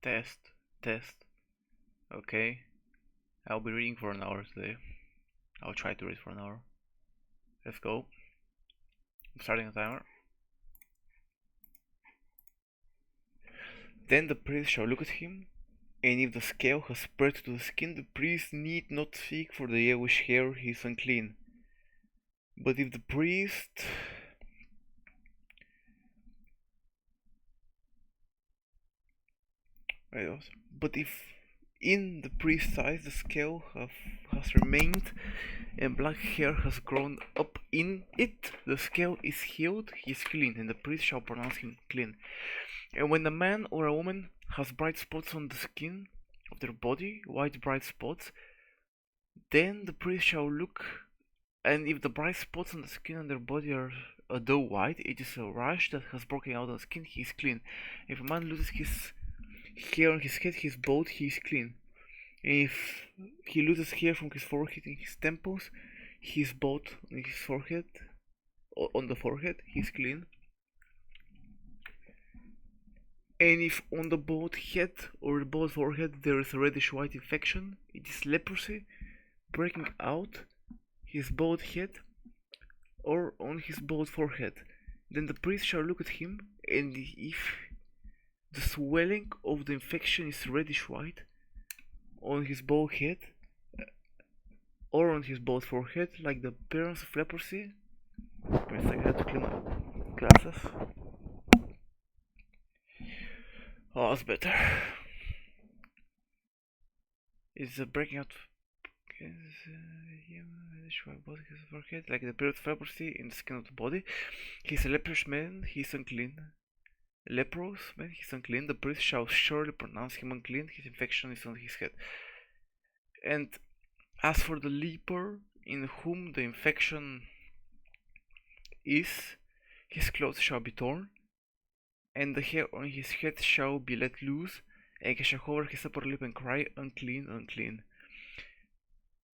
Test, test. Okay. I'll be reading for an hour today. I'll try to read for an hour. Let's go. I'm starting a timer. Then the priest shall look at him, and if the scale has spread to the skin, the priest need not seek for the yellowish hair, he is unclean. But if the priest but if in the priest's eyes the scale has remained and black hair has grown up in it, the scale is healed, he is clean, and the priest shall pronounce him clean. And when a man or a woman has bright spots on the skin of their body, white bright spots, then the priest shall look, and if the bright spots on the skin on their body are a dull white, it is a rash that has broken out on the skin, he is clean. If a man loses his hair on his head, he is bald, he is clean. If he loses hair from his forehead and his temples, he is bald on his forehead, on the forehead, he is clean. And if on the bald head or the bald forehead there is a reddish white infection, it is leprosy breaking out his bald head or on his bald forehead. Then the priest shall look at him, and if the swelling of the infection is reddish white on his bald head or on his bald forehead, like the appearance of leprosy. I have to clean my glasses. Oh, that's better. It's a breaking out forehead, like the appearance of leprosy in the skin of the body. He's a leprous man, he is unclean. Leprous man, he is unclean. The priest shall surely pronounce him unclean, his infection is on his head. And as for the leper in whom the infection is, his clothes shall be torn, and the hair on his head shall be let loose, and he shall cover his upper lip and cry, unclean, unclean.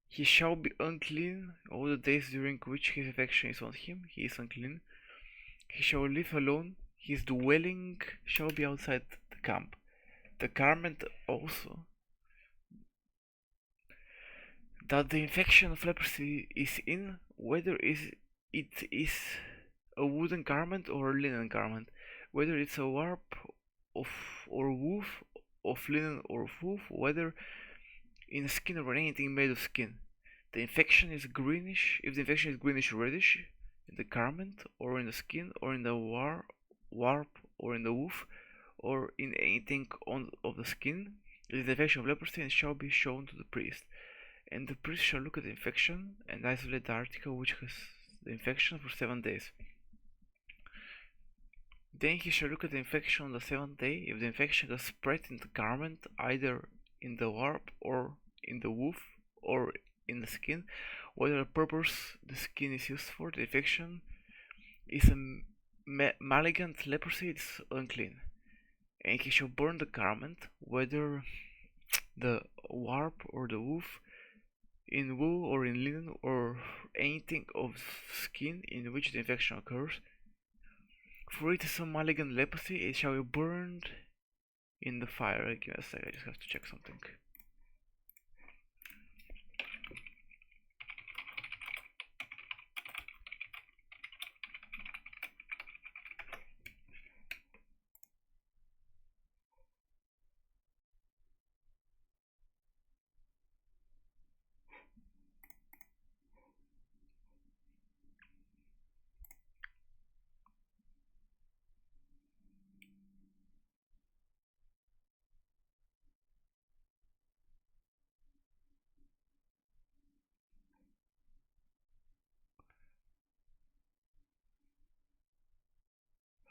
He shall be unclean all the days during which his infection is on him, he is unclean. He shall live alone, his dwelling shall be outside the camp. The garment also that the infection of leprosy is in, whether it is a wooden garment or a linen garment, whether it's a warp of or woof of linen or woof, whether in skin or anything made of skin. The infection is greenish. If the infection is greenish reddish in the garment or in the skin or in the warp or in the woof or in anything of the skin, it is the infection of leprosy and shall be shown to the priest. And the priest shall look at the infection and isolate the article which has the infection for 7 days. Then he shall look at the infection on the 7th day. If the infection has spread in the garment, either in the warp or in the woof or in the skin, whatever purpose the skin is used for, the infection is a malignant leprosy, it is unclean. And he shall burn the garment, whether the warp or the woof, in wool or in linen or anything of skin in which the infection occurs. For it is a malignant leprosy, it shall be burned in the fire. Give me a sec, I just have to check something.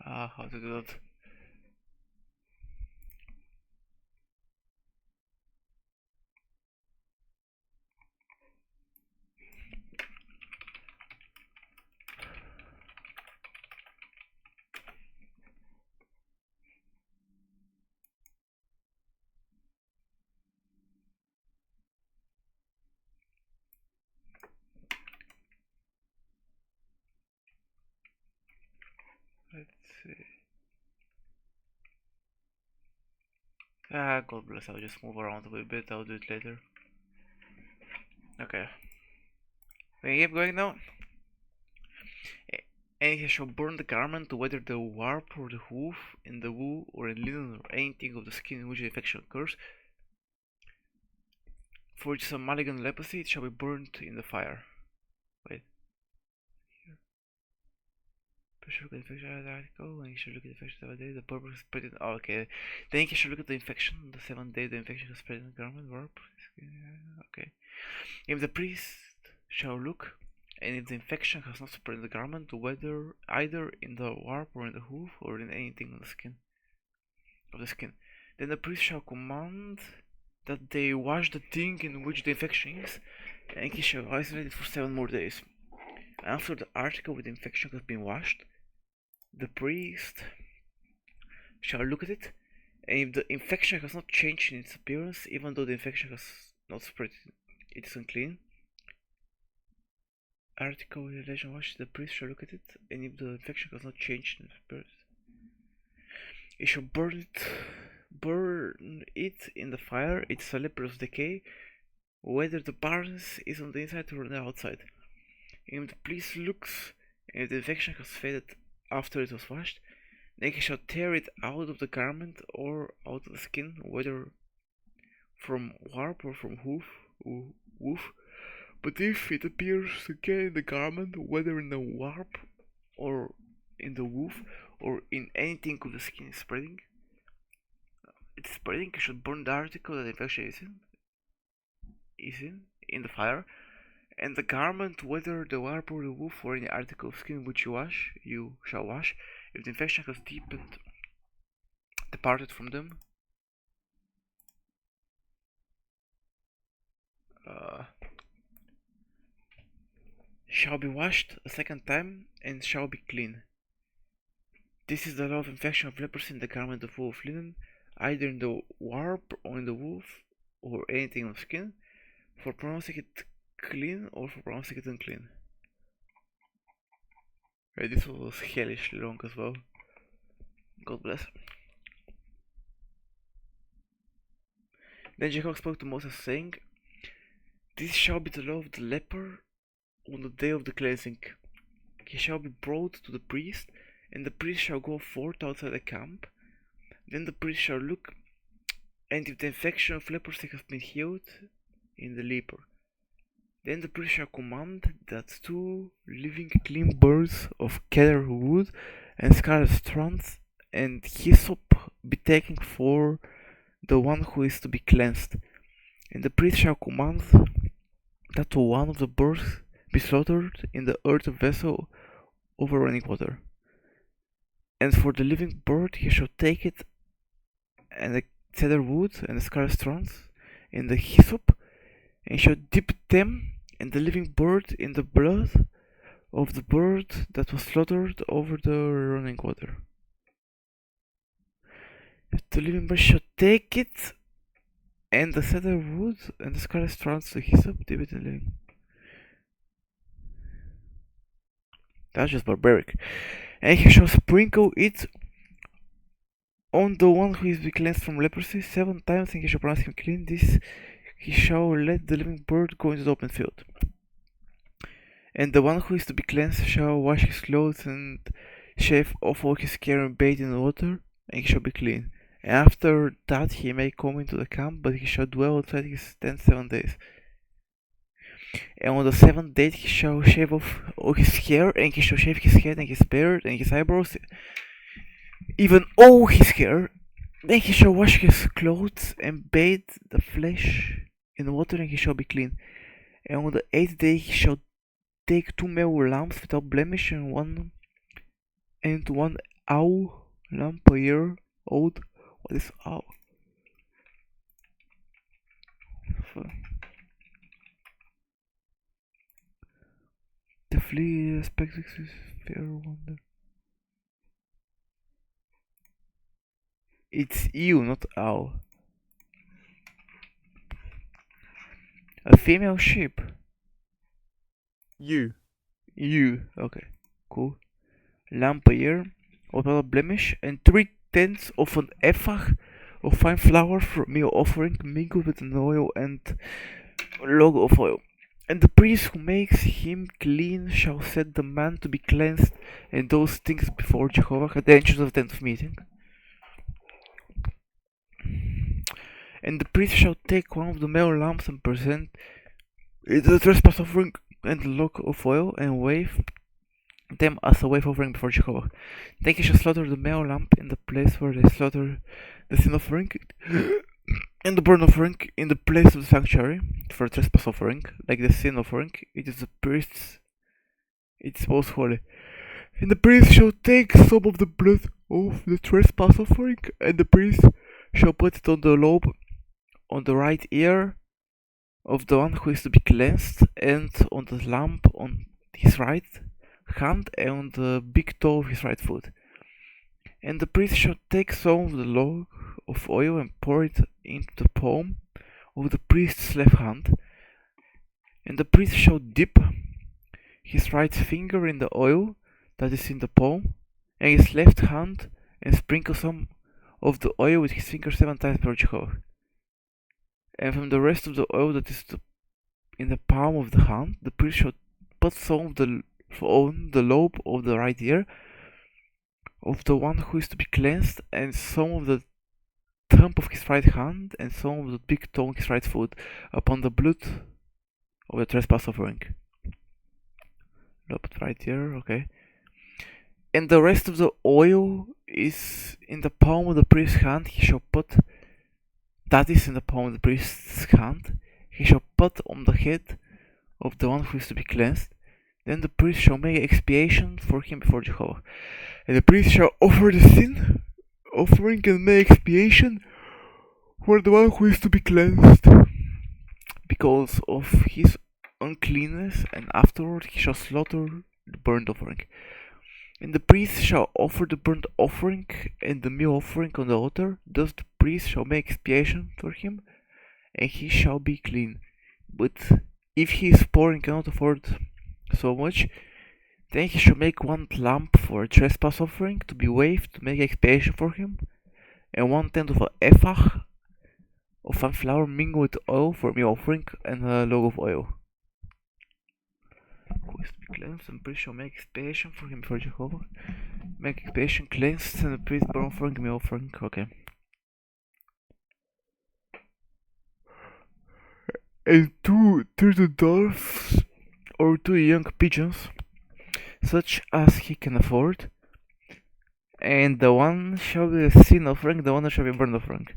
How to do that? Let's see. Ah, God bless, I'll just move around a bit, I'll do it later. Okay. We keep going now. And he shall burn the garment, whether the warp or the hoof, in the wool or in linen or anything of the skin in which the infection occurs. For it is a malignant leprosy, it shall be burnt in the fire. Wait. Here. Pressure look at the infection article, and you should look at the infection 7 days. The purpose is spread in. Oh, okay. Then you should look at the infection. The 7th day, the infection is spread in the garment, warp. Okay. If the priest shall look, and if the infection has not spread in the garment, whether either in the warp or in the hoof or in anything on the skin of the skin, then the priest shall command that they wash the thing in which the infection is, and he shall isolate it for 7 more days. After the article with the infection has been washed, the priest shall look at it, and if the infection has not changed in its appearance, even though the infection has not spread, it is unclean. Article in relation wash, the priest shall look at it, and if the infection has not changed in its appearance, he shall burn it in the fire. It is a leprous decay, whether the barrenness is on the inside or on the outside. If the priest looks, and if the infection has faded after it was washed, then he shall tear it out of the garment or out of the skin, whether from warp or from woof. But if it appears again in the garment, whether in the warp or in the woof or in anything of the skin is spreading, he should burn the article that the infection is in the fire, and the garment, whether the warp or the woof or any article of skin which you shall wash, if the infection has departed from them. Shall be washed a second time and shall be clean. This is the law of infection of leprosy in the garment of wool of linen, either in the warp or in the woof or anything on skin, for pronouncing it clean or for pronouncing it unclean. Right, this was hellish long as well. God bless. Then Jacob spoke to Moses, saying, This shall be the law of the leper on the day of the cleansing. He shall be brought to the priest, and the priest shall go forth outside the camp. Then the priest shall look, and if the infection of leprosy has been healed in the leper, then the priest shall command that 2 living clean birds of cedar wood and scarlet strands and hyssop be taken for the one who is to be cleansed. And the priest shall command that one of the birds be slaughtered in the earthen vessel over running water. And for the living bird he shall take it, and the cedar wood and the scarlet strands, and the hyssop, and shall dip them and the living bird in the blood of the bird that was slaughtered over the running water. The living bird shall take it, and the cedar wood and the scarlet strands, the hyssop, dip it in the living. That's just barbaric. And he shall sprinkle it on the one who is cleansed from leprosy 7 times, and he shall pronounce him clean. This he shall let the living bird go into the open field. And the one who is to be cleansed shall wash his clothes and shave off all his hair and bathe in water, and he shall be clean. And after that he may come into the camp, but he shall dwell outside his tent 7 days. And on the 7th day he shall shave off all his hair, and he shall shave his head and his beard and his eyebrows, even all his hair. Then he shall wash his clothes and bathe the flesh in water, and he shall be clean. And on the 8th day he shall take 2 male lambs without blemish, and one owl lamb a year old. What is owl? The flea aspect is fair wonder. It's ewe, not owl. A female sheep. You. Okay, cool. Lamp a year without blemish, and 3/10 of an ephah of fine flour for meal offering mingled with an oil and logo of oil. And the priest who makes him clean shall set the man to be cleansed and those things before Jehovah at the entrance of the tent of meeting. And the priest shall take one of the male lamps and present it as a trespass offering and the log of oil and wave them as a wave offering before Jehovah. Then he shall slaughter the male lamb in the place where they slaughter the sin offering and the burnt offering in the place of the sanctuary for a trespass offering, like the sin offering. It is the priest's, it is most holy. And the priest shall take some of the blood of the trespass offering, and the priest shall put it on the lobe on the right ear of the one who is to be cleansed, and on the lamp on his right hand, and on the big toe of his right foot. And the priest shall take some of the log of oil and pour it into the palm of the priest's left hand. And the priest shall dip his right finger in the oil that is in the palm, and his left hand, and sprinkle some of the oil with his finger 7 times per Jehovah. And from the rest of the oil that is in the palm of the hand, the priest shall put some of the on the lobe of the right ear of the one who is to be cleansed, and some of the thumb of his right hand, and some of the big toe of his right foot, upon the blood of the trespass offering. Lobe right ear, okay. And the rest of the oil is in the palm of the priest's hand. He shall put that is in the palm of the priest's hand. He shall put on the head of the one who is to be cleansed. Then the priest shall make expiation for him before Jehovah. And the priest shall offer the sin offering and make expiation for the one who is to be cleansed because of his uncleanness, and afterward he shall slaughter the burnt offering. And the priest shall offer the burnt offering and the meal offering on the altar. Thus the priest shall make expiation for him, and he shall be clean. But if he is poor and cannot afford so much, then he shall make 1 lamp for a trespass offering to be waved to make expiation for him, and 1/10 of an ephah of fine flour mingled with oil for meal offering, and a log of oil. Who is to be cleansed, and the priest shall make expiation for him before Jehovah. Make expiation, cleansed, and the priest burn offering, meal offering. Okay. And 2 turtle doves or 2 young pigeons, such as he can afford. And the one shall be a sin offering, the other shall be a burnt offering.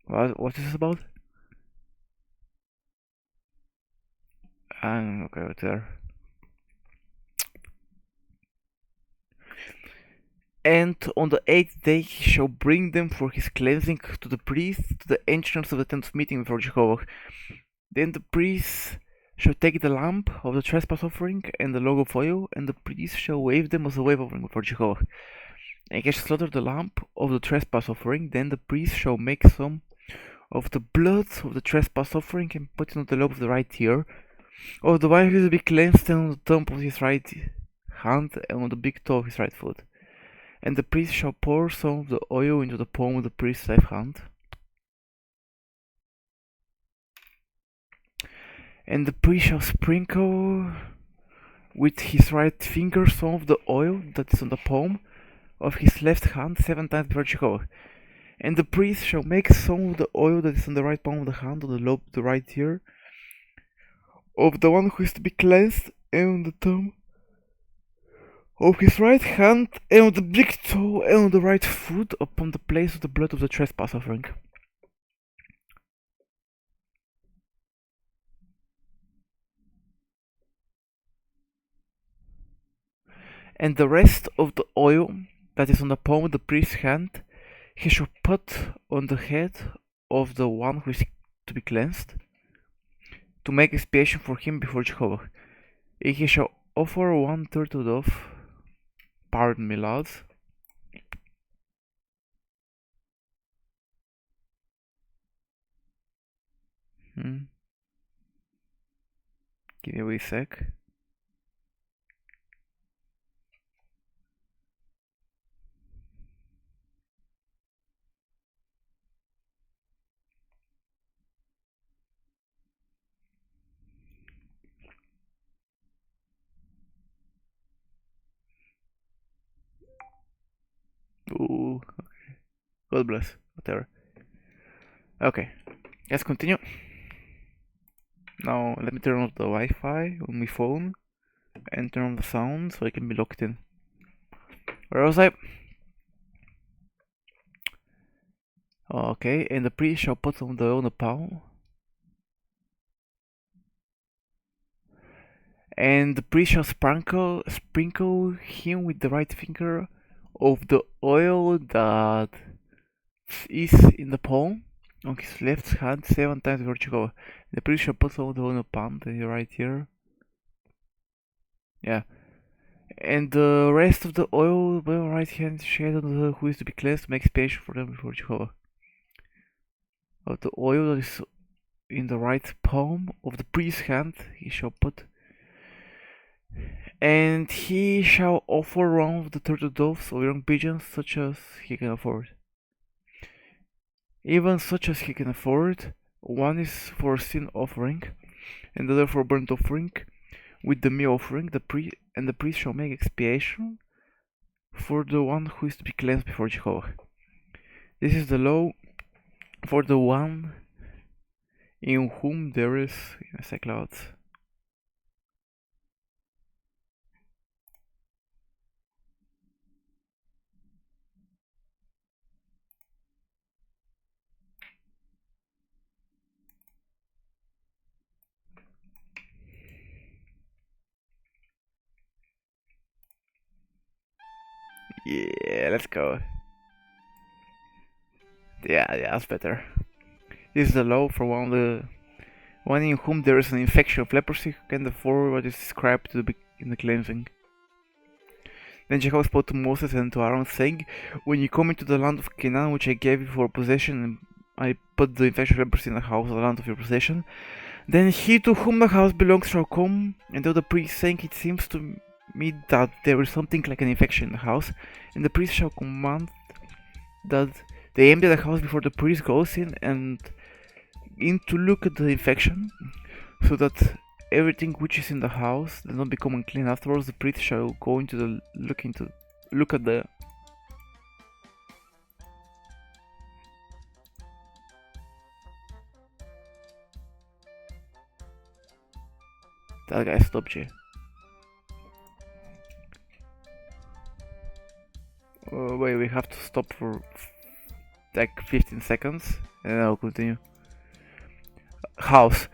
What is this about? Okay, right there. And on the 8th day he shall bring them for his cleansing to the priest to the entrance of the tent of meeting before Jehovah. Then the priest shall take the lamp of the trespass offering and the log of oil, and the priest shall wave them as a wave offering before Jehovah. And he shall slaughter the lamp of the trespass offering. Then the priest shall make some of the blood of the trespass offering and put it on the lobe of the right ear of the one who is to be cleansed, and on the thumb of his right hand, and on the big toe of his right foot. And the priest shall pour some of the oil into the palm of the priest's left hand. And the priest shall sprinkle with his right finger some of the oil that is on the palm of his left hand 7 times before Jehovah. And the priest shall make some of the oil that is on the right palm of the hand, on the lobe of the right ear of the one who is to be cleansed, and on the thumb of his right hand, and on the big toe, and on the right foot, upon the place of the blood of the trespass offering. And the rest of the oil that is on the palm of the priest's hand he shall put on the head of the one who is to be cleansed, to make expiation for him before Jehovah. And he shall offer 1 turtle dove. Pardon me, lads. Give me a wee sec. Ooh, God bless. Whatever. Okay, let's continue. Now let me turn off the Wi-Fi on my phone and turn on the sound so I can be locked in. Where was I? Okay, and the priest shall put on the oil on the palm. And the priest shall sprinkle him with the right finger of the oil that is in the palm on his left hand 7 times before Jehovah. The priest shall put on the oil on the palm, right here. Yeah. And the rest of the oil by the right hand shed on the who is to be cleansed, make expiation for them before Jehovah. Of the oil that is in the right palm of the priest's hand he shall put, and he shall offer one of the turtle doves or young pigeons, such as he can afford. Even such as he can afford. One is for sin offering, and the other for burnt offering. With the meal offering, the priest shall make expiation for the one who is to be cleansed before Jehovah. This is the law for the one in whom there is clouds. Yeah, let's go. Yeah, that's better. This is the law for one in whom there is an infection of leprosy, who can afford what is described in the cleansing. Then Jehovah spoke to Moses and to Aaron, saying, when you come into the land of Canaan, which I gave you for possession, and I put the infection of leprosy in the house of the land of your possession, then he to whom the house belongs shall come and tell the priest, saying, it seems to me that there is something like an infection in the house, and the priest shall command that they empty the house before the priest goes in to look at the infection, so that everything which is in the house does not become unclean. Afterwards, the priest shall go into the look at the that guy stopped you. Wait, we have to stop for like 15 seconds and then I'll continue. House.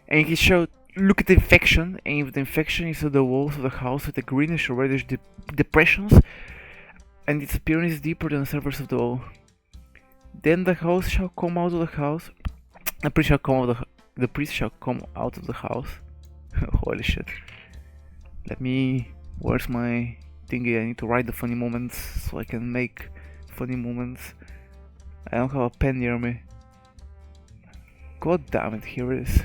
And he shall look at the infection, and if the infection is on the walls of the house with a greenish or reddish depressions, and its appearance is deeper than the surface of the wall, then the house shall come out of the house. The priest shall come out of the house. Holy shit! Where's my thingy? I need to write the funny moments so I can make funny moments. I don't have a pen near me. God damn it! Here it is.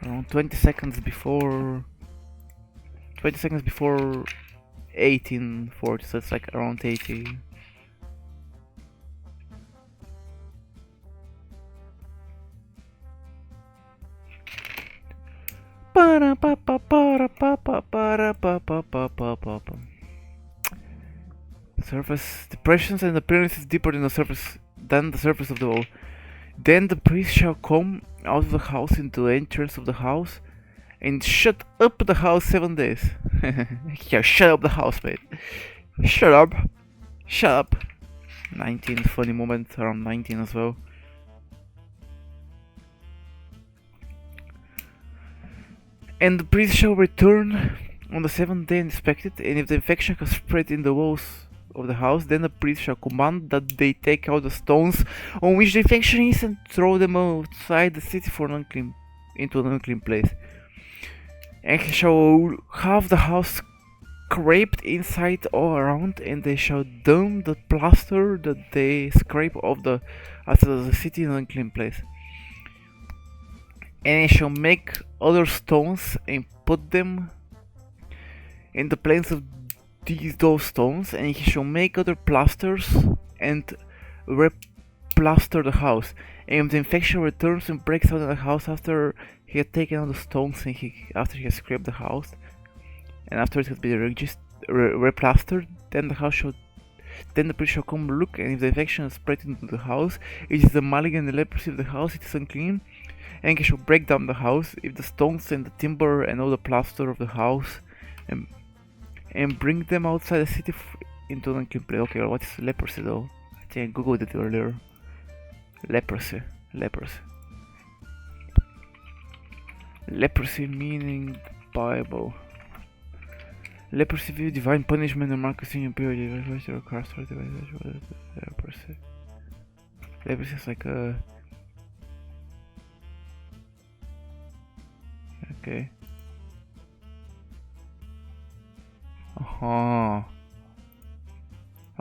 Around 20 seconds before 1840, so it's like around 80. Surface depressions and appearance is deeper than the surface of the wall. Then the priest shall come out of the house into the entrance of the house and shut up the house 7 days. Yeah, shut up the house, mate. Shut up. 19, funny moment, around 19 as well. And the priest shall return on the 7th day and inspect it, and if the infection has spread in the walls of the house, then the priest shall command that they take out the stones on which the infection is and throw them outside the city into an unclean place. And he shall have the house scraped inside all around, and they shall dump the plaster that they scrape off after the city in an unclean place. And he shall make other stones and put them in the place of those stones, and he shall make other plasters and replaster the house. And if the infection returns and breaks out in the house after he had taken out the stones and after he has scraped the house, and after it has been replastered, then the house shall Then the priest shall come look, and if the infection is spread into the house, it is the malignant leprosy of the house, it is unclean. And he shall break down the house, if the stones and the timber and all the plaster of the house, and bring them outside the city into an unclean place. Okay, well, what is leprosy though? I think I googled it earlier. Leprosy. Leprosy meaning Bible. Leprosy view divine punishment and Marcus in period. Leprosy. Leprosy is like a. Okay.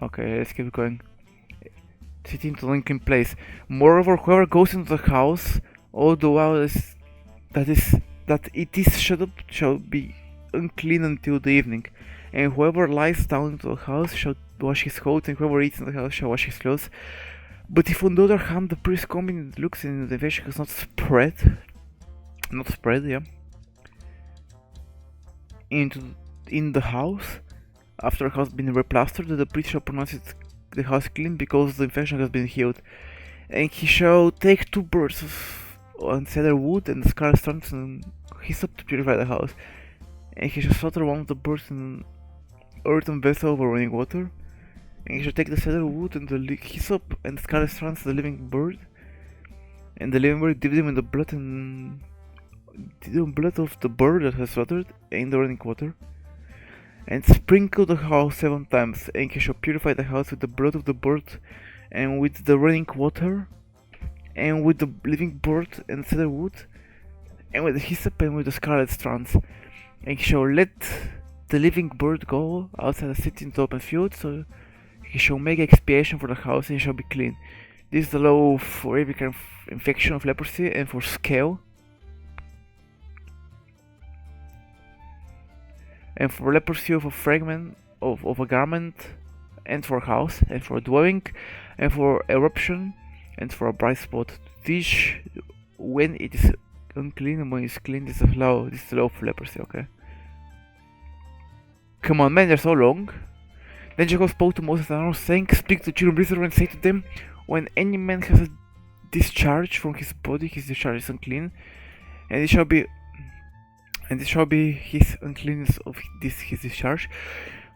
Okay, let's keep going. City into Lincoln Place. Moreover, whoever goes into the house, all the while that it is shut up shall be unclean until the evening. And whoever lies down into the house shall wash his clothes, and whoever eats in the house shall wash his clothes. But if on the other hand the priest comes and looks and the infection has not spread, in the house, after it has been replastered, the priest shall pronounce the house clean because the infection has been healed. And he shall take 2 birds on cedar wood and scarlet strands and hyssop to purify the house. And he shall slaughter one of the birds in an earthen vessel over running water. And he shall take the cedar wood and the hyssop and the scarlet strands of the living bird. And the living bird, dip them in the blood of the bird that has slaughtered in the running water. And sprinkle the house 7 times, and he shall purify the house with the blood of the bird, and with the running water, and with the living bird and cedar wood, and with the hyssop and with the scarlet strands. And he shall let the living bird go outside the city into the open field, so he shall make expiation for the house, and he shall be clean. This is the law for every kind of infection of leprosy, and for scale. And for leprosy of a fragment of a garment, and for a house, and for a dwelling, and for eruption, and for a bright spot. This, when it is unclean and when it's clean, this is the law of leprosy, okay? Come on, man, they're so long. Then Jacob spoke to Moses and Aaron, saying, Speak to the children of Israel and say to them, When any man has a discharge from his body, his discharge is unclean, and this shall be his uncleanness of his discharge.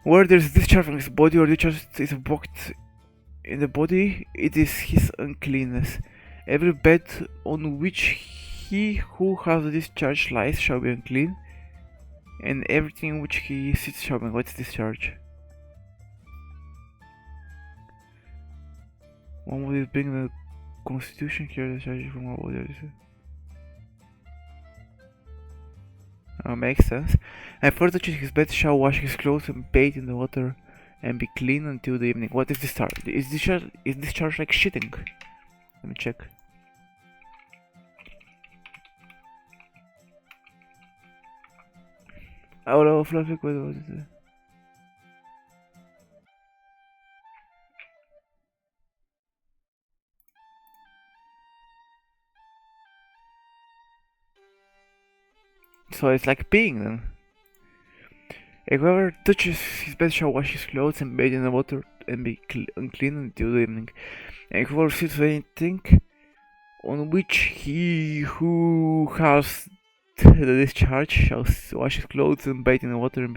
Where there is discharge from his body or discharge is blocked in the body, it is his uncleanness. Every bed on which he who has a discharge lies shall be unclean, and everything in which he sits shall be unclean. What is discharge? One would bring the constitution here, discharge from our body. Makes sense. And further touches his bed shall wash his clothes and bathe in the water and be clean until the evening. What is discharge? Is discharge like shitting? Let me check. Oh, fluffy, what is it? So it's like peeing then. And whoever touches his bed shall wash his clothes and bathe in the water and be unclean until the evening. And whoever sits anything on which he who has the discharge shall wash his clothes and bathe in the water and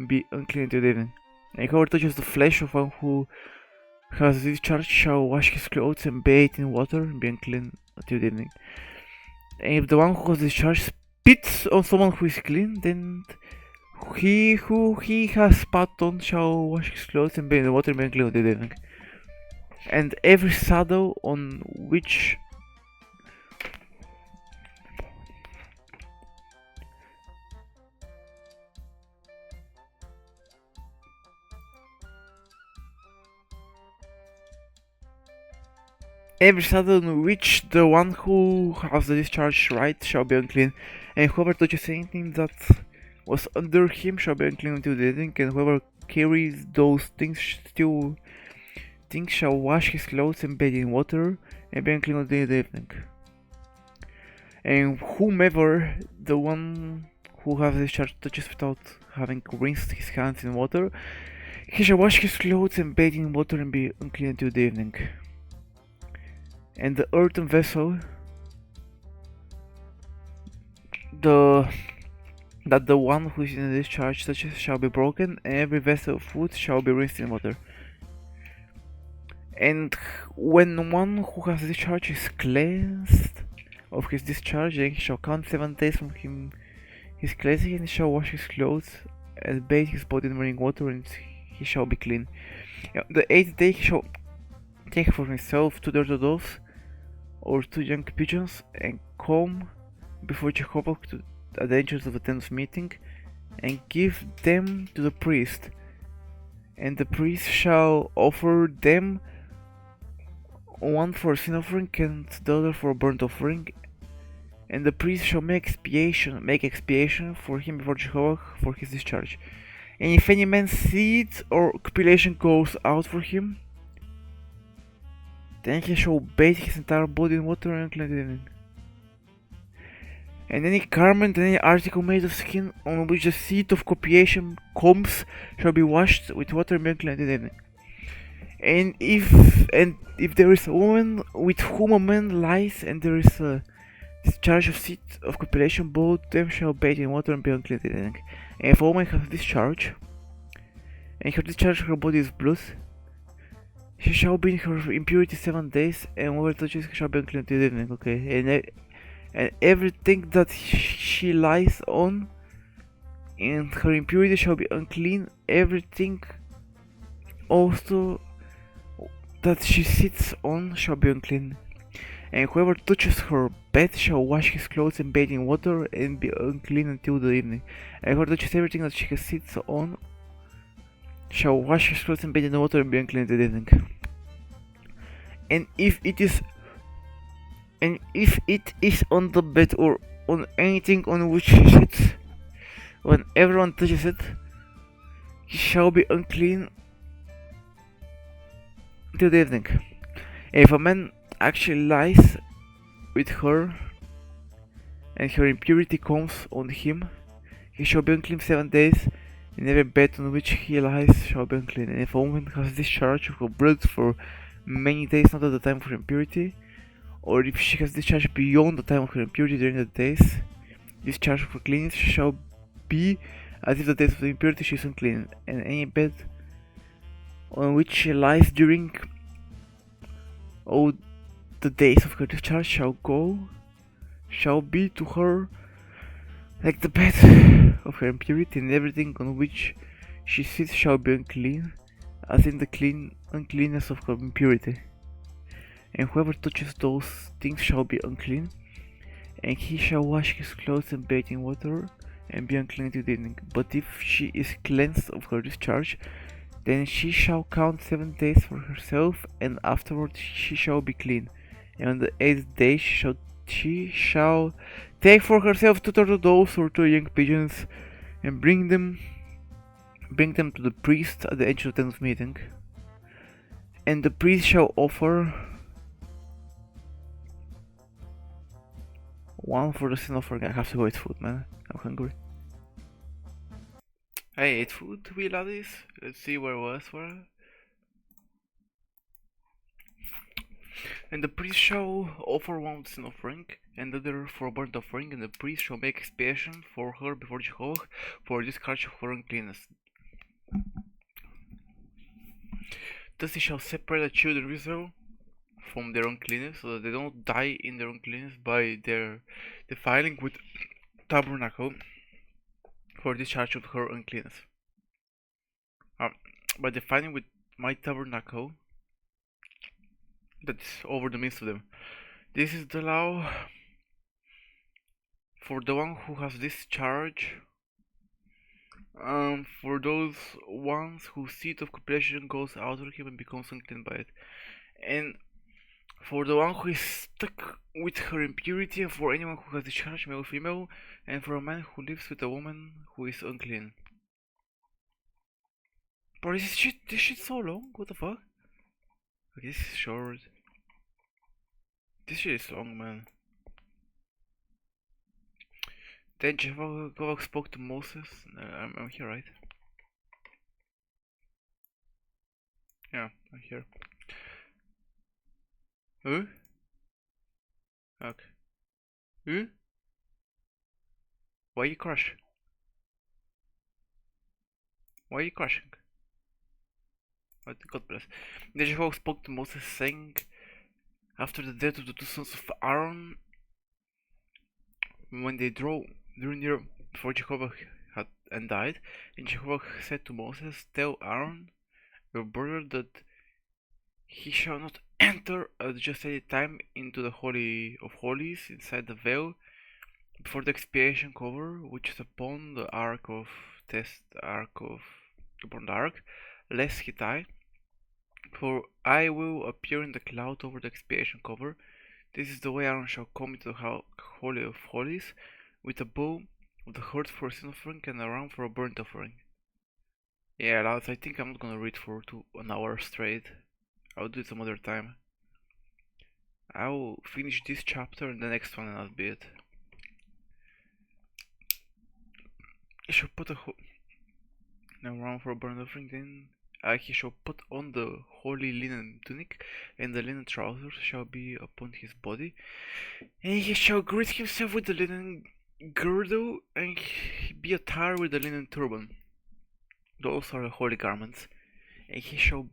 be unclean until the evening. And whoever touches the flesh of one who has the discharge shall wash his clothes and bathe in water and be unclean until the evening. And if the one who has discharge spits on someone who is clean, then he who he has spat on shall wash his clothes and bathe in the water and be unclean until the evening. And every saddle on which the one who has the discharge right shall be unclean, and whoever touches anything that was under him shall be unclean until the evening, and whoever carries those things shall wash his clothes and bathe in water and be unclean until the evening. And whomever the one who has discharge touches without having rinsed his hands in water, He shall wash his clothes and bathe in water and be unclean until the evening. And the earthen vessel that the one who is in the discharge touches shall be broken, and every vessel of wood shall be rinsed in water. And when one who has discharge is cleansed of his discharge, then he shall count 7 days from his cleansing, and he shall wash his clothes and bathe his body in running water, and he shall be clean. The 8th day he shall take for himself 2 turtle doves or 2 young pigeons and come before Jehovah at the entrance of the tent of meeting, and give them to the priest. And the priest shall offer them, one for a sin offering and the other for a burnt offering. And the priest shall make expiation for him before Jehovah for his discharge. And if any man's seed or copulation goes out for him, then he shall bathe his entire body in water and cleanse it. And any garment and any article made of skin on which the seed of copulation comes shall be washed with water and be unclean until evening. And if there is a woman with whom a man lies, and there is a discharge of seed of copulation, both them shall bathe in water and be unclean until evening. And if a woman has discharge, and her discharge of her body is blood, she shall be in her impurity 7 days, and whoever touches her shall be unclean until evening. Okay, and everything that she lies on in her impurity shall be unclean. Everything also that she sits on shall be unclean. And whoever touches her bed shall wash his clothes and bathe in water and be unclean until the evening. And whoever touches everything that she sits on shall wash his clothes and bathe in the water and be unclean until the evening. And if it is on the bed or on anything on which he sits, when everyone touches it, he shall be unclean till the evening. And if a man actually lies with her and her impurity comes on him, he shall be unclean 7 days, and every bed on which he lies shall be unclean. And if a woman has discharge of her blood for many days, not at the time of her impurity, or if she has discharge beyond the time of her impurity during the days, discharge of her cleanness shall be as if the days of the impurity she is unclean. And any bed on which she lies during all the days of her discharge shall be to her like the bed of her impurity, and everything on which she sits shall be unclean, as in the uncleanness of her impurity. And whoever touches those things shall be unclean, and he shall wash his clothes and bathe in water and be unclean till the evening. But if she is cleansed of her discharge, then she shall count 7 days for herself, and afterward she shall be clean. And on the 8th day she shall take for herself 2 turtle doves or 2 young pigeons, and bring them to the priest at the edge of the tent of meeting. And the priest shall offer one for the sin offering. I have to go eat food, man. I'm hungry. I ate food, we laddies. Let's see where was for. And the priest shall offer one sin offering, and the other for a burnt offering, and the priest shall make expiation for her before Jehovah for discharge of her uncleanness. Thus he shall separate the children of Israel from their uncleanness, so that they don't die in their uncleanness by their defiling with tabernacle for discharge of her uncleanness. By defiling with my tabernacle that is over the midst of them. This is the law for the one who has discharge, for those ones whose seed of copulation goes out of him and becomes unclean by it, and for the one who is stuck with her impurity, and for anyone who has discharge, male or female, and for a man who lives with a woman who is unclean. Bro, this shit so long, what the fuck? Okay, this is short. This shit is long, man. Then Jehovah spoke to Moses. I'm here, right? Here. Huh? Okay. Huh? Why you crash? Why are you crashing? What? God bless. The Jehovah spoke to Moses, saying, after the death of the two sons of Aaron, when they drew near before Jehovah had and died, and Jehovah said to Moses, tell Aaron, your brother, that he shall not enter at just any time into the Holy of Holies inside the veil before the expiation cover, which is upon the ark of upon the ark, lest he die. For I will appear in the cloud over the expiation cover. This is the way Aaron shall come into the Holy of Holies, with a bow of the herd for a sin offering and a ram for a burnt offering. Yeah, lads, I think I'm not gonna read for an hour straight. I'll do it some other time. I'll finish this chapter and the next one and that'll be it. He shall put a ram for a burnt offering, then he shall put on the holy linen tunic, and the linen trousers shall be upon his body, and he shall gird himself with the linen girdle, and be attired with the linen turban. Those are the holy garments. And he shall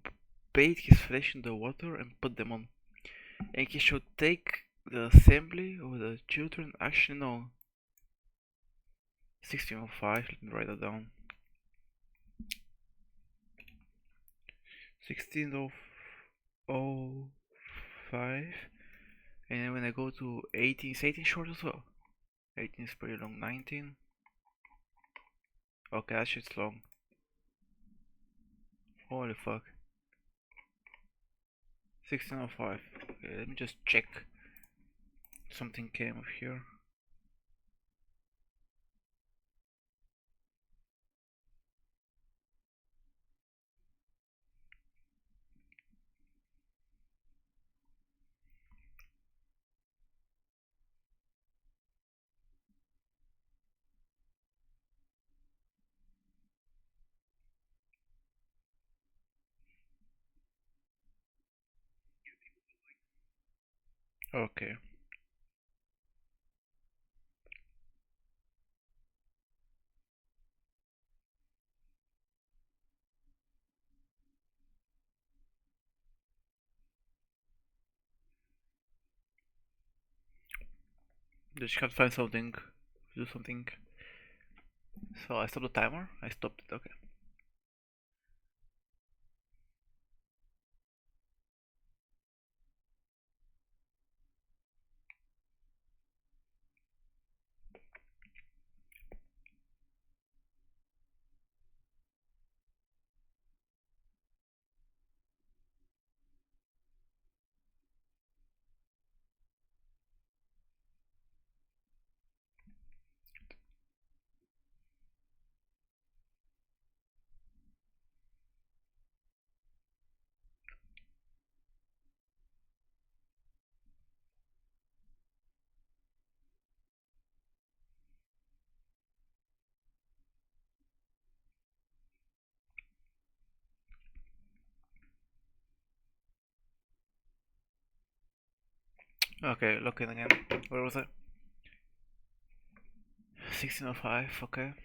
bathe his flesh in the water and put them on. And he shall take the assembly of the children. Actually, no. 1605. Let me write that down. 1605. And then when I go to 18, is 18 short as well? 18 is pretty long. 19. Okay, that shit's long. Holy fuck. 1605. Okay, let me just check. Something came up here. Okay. Just can't find something. Do something. So I stopped the timer. I stopped it. Okay. Okay, looking again. Where was I? 1605. Okay.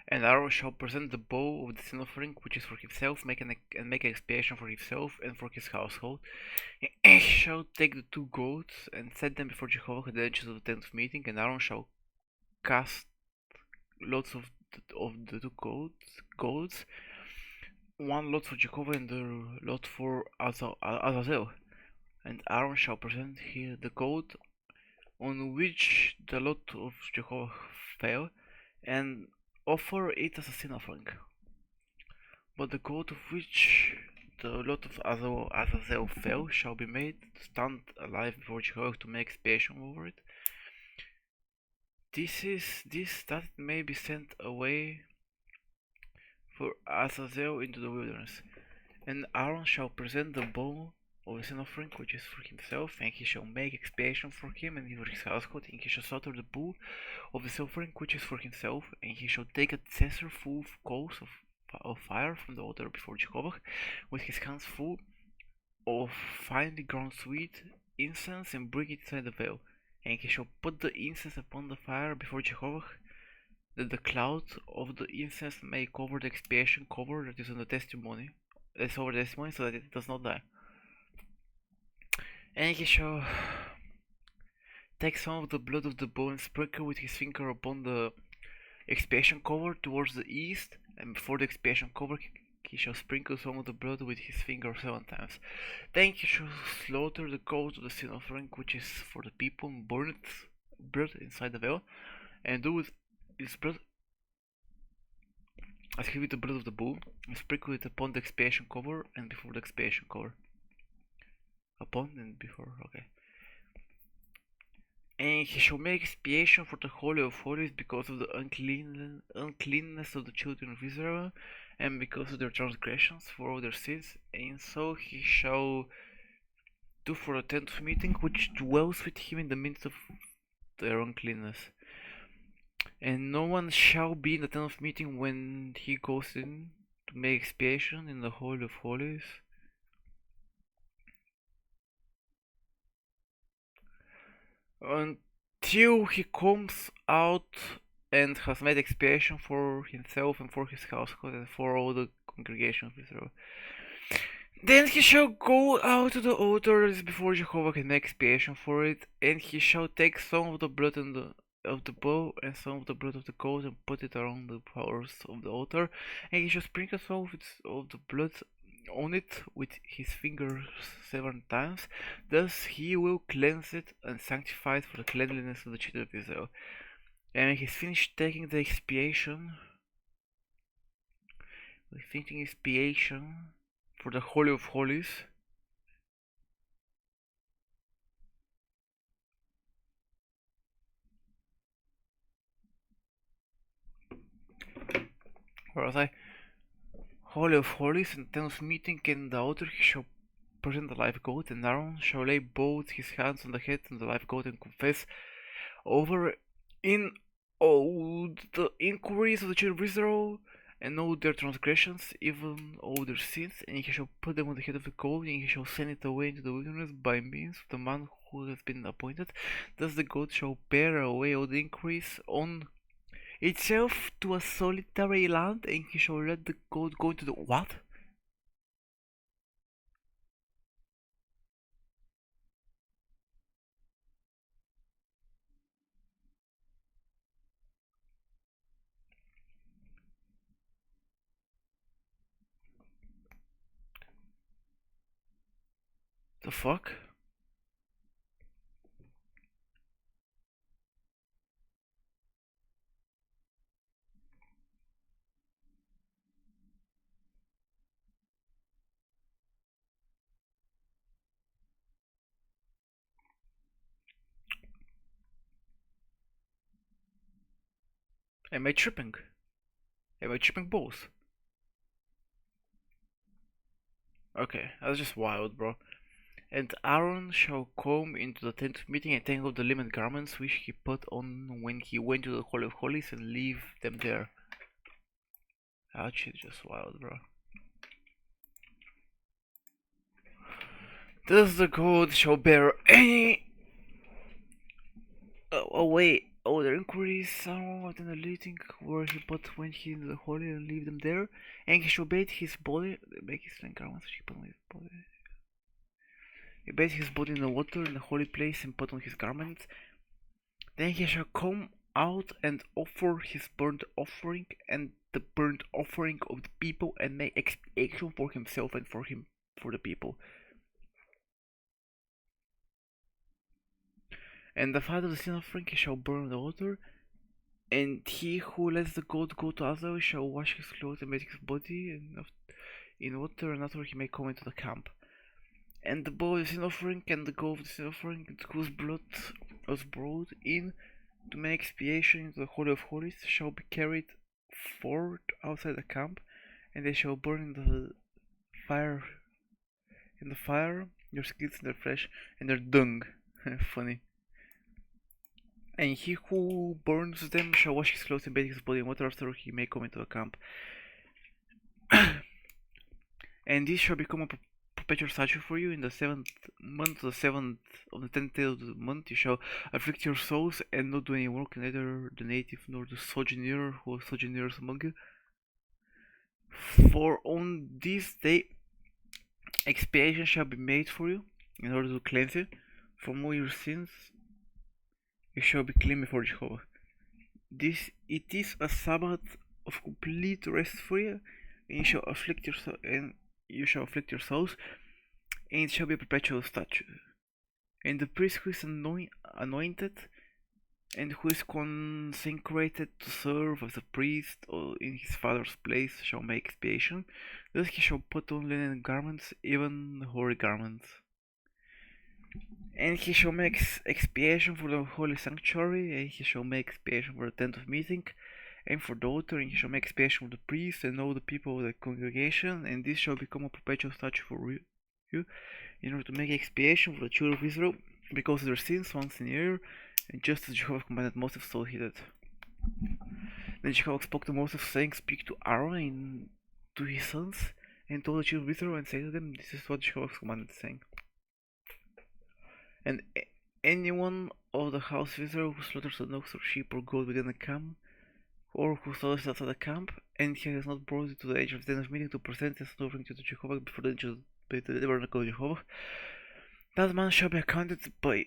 And Aaron shall present the bow of the sin offering, which is for himself, make an expiation for himself and for his household. And he shall take the two goats and set them before Jehovah at the edges of the tent of meeting, and Aaron shall cast lots of the two goats, one lot for Jehovah and the lot for Azazel. And Aaron shall present here the goat on which the lot of Jehovah fell, and offer it as a sin offering. But the goat of which the lot of Azazel fell shall be made to stand alive before Jehovah to make expiation over it. That may be sent away for Azazel into the wilderness. And Aaron shall present the bow of the sin offering, which is for himself, and he shall make expiation for him and for his household, and he shall slaughter the bull of the sin offering, which is for himself, and he shall take a censer full of coals of fire from the altar before Jehovah, with his hands full of finely ground sweet incense, and bring it inside the veil. And he shall put the incense upon the fire before Jehovah, that the cloud of the incense may cover the expiation cover that is on the testimony, that's over the testimony, so that it does not die. And he shall take some of the blood of the bull and sprinkle with his finger upon the expiation cover towards the east, and before the expiation cover he shall sprinkle some of the blood with his finger 7 times. Then he shall slaughter the goat of the sin offering, which is for the people, and burn its blood inside the veil, and do with its blood as he with the blood of the bull, and sprinkle it upon the expiation cover and before the expiation cover. Upon and before, okay. And he shall make expiation for the Holy of Holies because of the uncleanness of the children of Israel, and because of their transgressions, for all their sins. And so he shall do for the tent of meeting, which dwells with him in the midst of their uncleanness. And no one shall be in the tent of meeting when he goes in to make expiation in the Holy of Holies. Until he comes out and has made expiation for himself and for his household and for all the congregation of Israel. Then he shall go out to the altar that is before Jehovah and make expiation for it, and he shall take some of the blood of the bull and some of the blood of the goat and put it around the flowers of the altar, and he shall sprinkle some of the blood on it with his fingers 7 times. Thus he will cleanse it and sanctify it for the cleanliness of the children of Israel. And when he's finished taking the expiation, for the Holy of Holies, where was I? Holy of Holies, and tent of meeting, and the altar he shall present the live goat, and Aaron shall lay both his hands on the head of the live goat and confess over in all the inquiries of the children of Israel, and all their transgressions, even all their sins, and he shall put them on the head of the goat, and he shall send it away into the wilderness by means of the man who has been appointed. Thus the goat shall bear away all the inquiries on itself to a solitary land, and he shall let the goat go into the what? The fuck? Am I tripping? Am I tripping both? Okay, that's just wild, bro. And Aaron shall come into the tent of meeting and take off the linen garments which he put on when he went to the Holy of Holies and leave them there. That shit is just wild, bro. Thus the goat shall bear any away all their inquiries somewhat in the leading where he put when he in the holy and leave them there, and he shall bathe his body, make his linen garments which he put on his body. He bathed his body in the water in the holy place and put on his garments. Then he shall come out and offer his burnt offering and the burnt offering of the people, and make expiation for himself and for the people. And the fat of the sin offering he shall burn on the altar, and he who lets the goat go to Azal shall wash his clothes and bathe his body in water, and after he may come into the camp. And the bull of the sin offering and the goat of the sin offering, whose blood was brought in to make expiation into the Holy of Holies, shall be carried forth outside the camp, and they shall burn in the fire your skills and their flesh and their dung. Funny. And he who burns them shall wash his clothes and bathe his body in water after he may come into the camp. And this shall become a perpetual statute for you in the 7th month, the 10th day of the month. You shall afflict your souls and not do any work, neither the native nor the sojourner who sojourners among you. For on this day expiation shall be made for you, in order to cleanse you from all your sins. You shall be clean before Jehovah. It is a Sabbath of complete rest for you, and you shall afflict your souls, and it shall be a perpetual statute. And the priest who is anointed and who is consecrated to serve as a priest or in his father's place shall make expiation. Thus he shall put on linen garments, even hoary garments. And he shall make expiation for the holy sanctuary, and he shall make expiation for the tent of meeting, and for the altar, and he shall make expiation for the priest and all the people of the congregation, and this shall become a perpetual statute for you, in order to make expiation for the children of Israel, because of their sins once in a year, and just as Jehovah commanded Moses, so he did. Then Jehovah spoke to Moses, saying, Speak to Aaron and to his sons, and to all the children of Israel, and say to them, This is what Jehovah commanded, saying, And anyone of the house of Israel who slaughters an ox or sheep or goat within the camp, or who slaughters outside the camp, and he has not brought it to the edge of the tent of meeting to present his offering to Jehovah before the edge of the tabernacle of Jehovah, that man shall be accounted by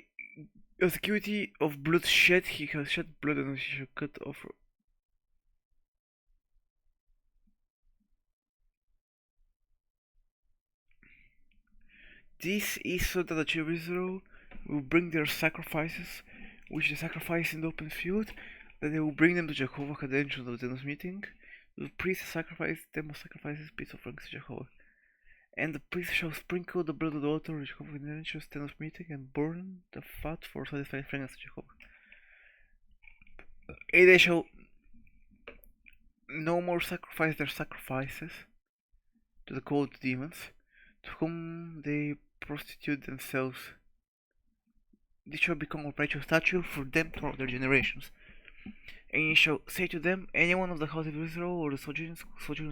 as guilty of blood shed. He has shed blood, and he shall cut off. This is so that the children of Israel will bring their sacrifices, which they sacrifice in the open field, that they will bring them to Jehovah at the entrance of the tent of meeting. The priest sacrifices peace offerings to Jehovah. And the priest shall sprinkle the blood of the altar of Jehovah in the entrance tent of meeting, and burn the fat for satisfying fragrance to Jehovah. And they shall no more sacrifice their sacrifices to the cold demons, to whom they prostitute themselves. This shall become a perpetual statute for them throughout their generations. And you shall say to them, Anyone of the house of Israel or the sojourners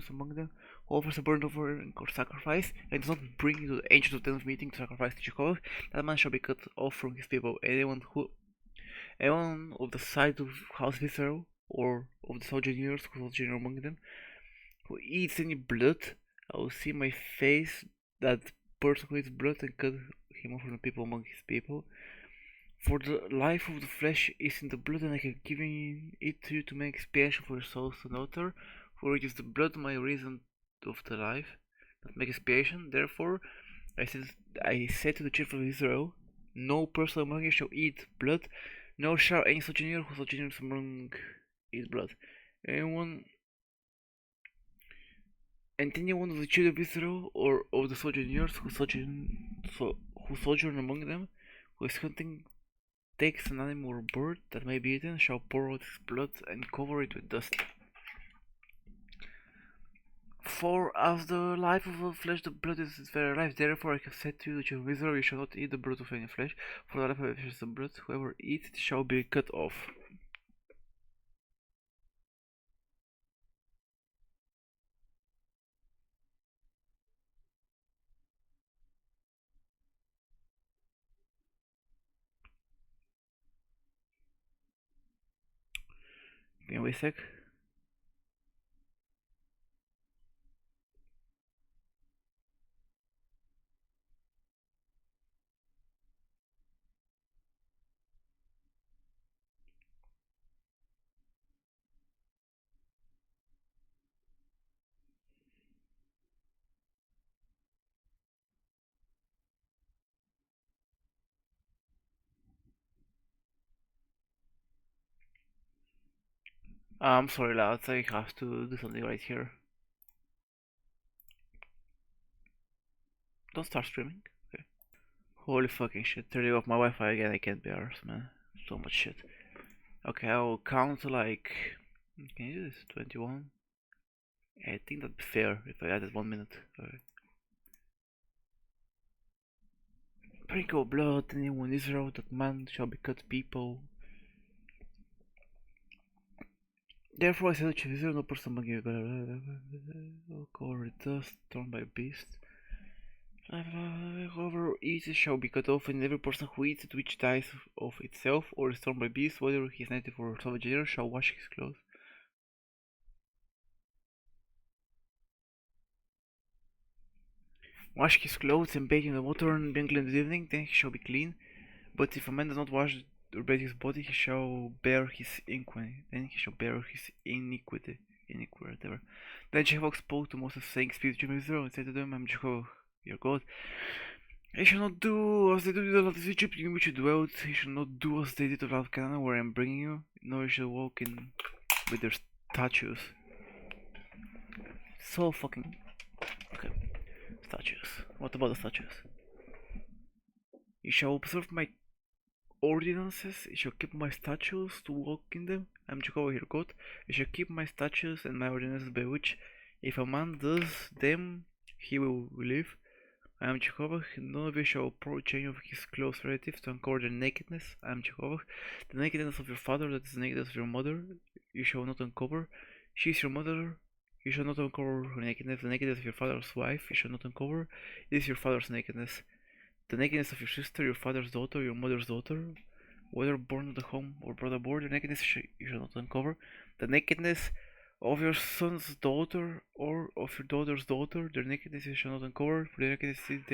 among them who offers a burnt offering or sacrifice, and does not bring to the ancient of the tent of meeting to sacrifice to Jehovah, that man shall be cut off from his people. Anyone of the side of house of Israel or of the sojourners who sojourn among them, who eats any blood, I will see my face that person who eats blood, and cut him off from the people among his people. For the life of the flesh is in the blood, and I have given it to you to make expiation for your souls an altar, for it is the blood my reason of the life, that make expiation. Therefore I said to the children of Israel, No person among you shall eat blood, nor shall any sojourner who sojourns among eat blood. Anyone of the children of Israel or of the sojourners who sojourn among them, who is hunting, takes an animal or bird that may be eaten, shall pour out his blood and cover it with dust. For as the life of the flesh, the blood is its very life. Therefore I have said to you, the children of Israel, you shall not eat the blood of any flesh, for the life of the flesh is the blood. Whoever eats it shall be cut off. Give me a sec. I'm sorry lads, I have to do something right here. Don't start streaming. Okay. Holy fucking shit, turning off my Wi-Fi again, I can't be arsed, man. So much shit. Okay, I'll count like... Can you do this? 21? I think that'd be fair if I added 1 minute. Okay. Sprinkle blood, anyone Israel, that man shall be cut people. Therefore I say to Israel, no person among you, covered dust, torn by beasts. Whoever eats it shall be cut off, and every person who eats it which dies of itself or is torn by beasts, whether he is native or sojourner, shall wash his clothes. Wash his clothes and bathe in the water and be clean in the evening, then he shall be clean. But if a man does not wash or bathe his body, he shall bear his iniquity. Then he shall bear his iniquity. Whatever. Then Jehovah spoke to Moses, saying, Speak to Israel, and said to them, I am Jehovah, your God. He shall not do as they did in the land of Egypt, in which you dwelt. He shall not do as they did in the land of Canaan, where I am bringing you. Nor you shall walk in with their statues. So fucking... Okay. Statues. What about the statues? You shall observe my ordinances, you shall keep my statutes to walk in them. I am Jehovah your God. You shall keep my statutes and my ordinances, by which, if a man does them, he will live. I am Jehovah. None of you shall approach any of his close relatives to uncover their nakedness. I am Jehovah. The nakedness of your father, that is the nakedness of your mother, you shall not uncover. She is your mother. You shall not uncover her nakedness. The nakedness of your father's wife, you shall not uncover. It is your father's nakedness. The nakedness of your sister, your father's daughter, your mother's daughter, whether born at the home or brought aboard, the nakedness you shall not uncover. The nakedness of your son's daughter or of your daughter's daughter, their nakedness you shall not uncover, for their nakedness is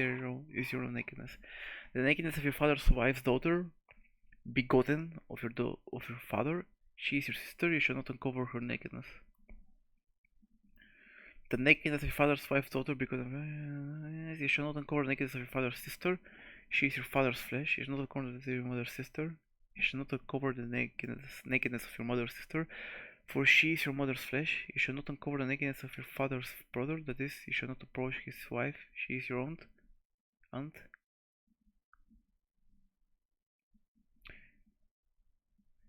your own nakedness. The nakedness of your father's wife's daughter, begotten of your father, she is your sister, you shall not uncover her nakedness. The nakedness of your father's wife's daughter, because you shall not uncover the nakedness of your father's sister. She is your father's flesh. You shall not uncover the your mother's sister. You shall not uncover the nakedness of your mother's sister, for she is your mother's flesh. You shall not uncover the nakedness of your father's brother. That is, you shall not approach his wife. She is your aunt.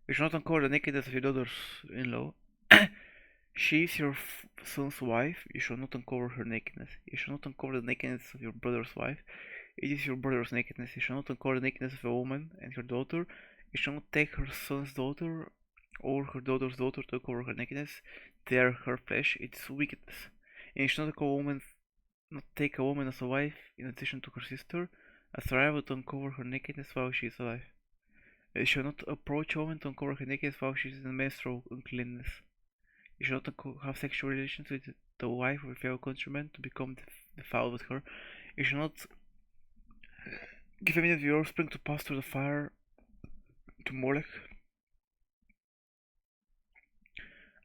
You shall not uncover the nakedness of your daughter's-in-law. She is your son's wife. You shall not uncover her nakedness. You shall not uncover the nakedness of your brother's wife. It is your brother's nakedness. You shall not uncover the nakedness of a woman and her daughter. You shall not take her son's daughter or her daughter's daughter to uncover her nakedness. They are her flesh. It is wickedness. And you shall not take a woman as a wife in addition to her sister, as a rival to uncover her nakedness while she is alive. You shall not approach a woman to uncover her nakedness while she is in menstrual uncleanness. You shall not have sexual relations with the wife of a fellow countryman to become defiled with her. You shall not give any of your offspring to pass through the fire to Molech,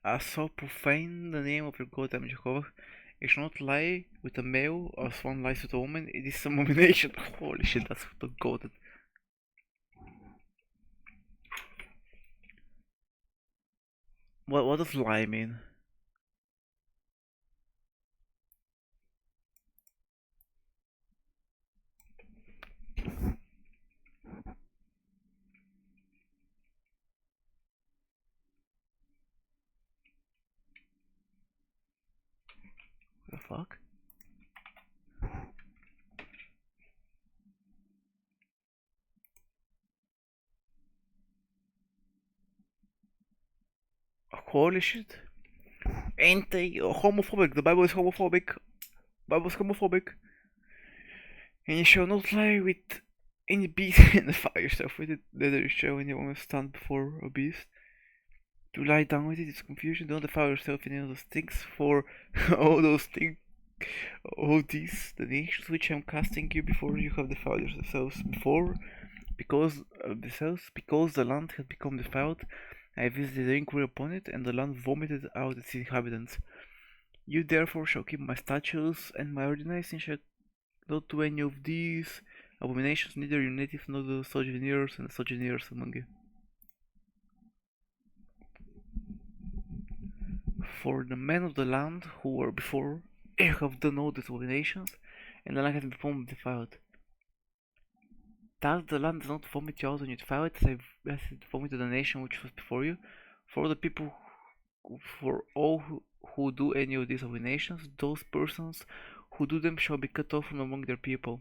as so profane the name of your God. I am Jehovah. You shall not lie with a male as one lies with a woman. It is an abomination. Holy shit, that's the God. What does lie mean? The fuck? Holy shit. Anti-homophobic. The Bible is homophobic. Bible is homophobic. And you shall not lie with any beast and defile yourself with it, neither you shall any woman stand before a beast. To lie down with it is confusion. Don't defile yourself in any of those things, for all these, the nations which I am casting you before you have defiled yourselves before, because the land had become defiled. I visited the inquiry upon it, and the land vomited out its inhabitants. You therefore shall keep my statutes and my ordinances, and shall not do any of these abominations, neither your natives nor the sojourners and the sojourners among you. For the men of the land who were before you have done all these abominations, and the land has become defiled. Thus the land does not vomit you out when you defile it, as it vomited the nation which was before you. For all who do any of these abominations, those persons who do them shall be cut off from among their people.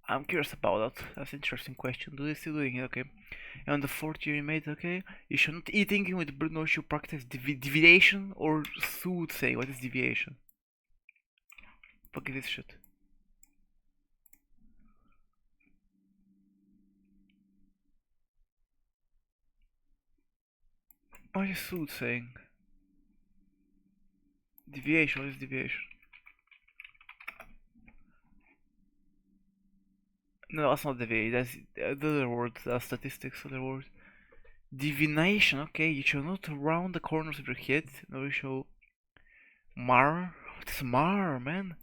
I'm curious about that. That's an interesting question. Do they still doing it? Okay. And on the fourth year you made, okay, you should not eating with blood nor should practice deviation or soothsaying. What is deviation? Fuck is this shit? What is soothsaying? Deviation, what is deviation? No, that's not deviation, that's the other word, that's statistics, other word. Divination, okay, you shall not round the corners of your head, nor you shall mar. What is mar, man?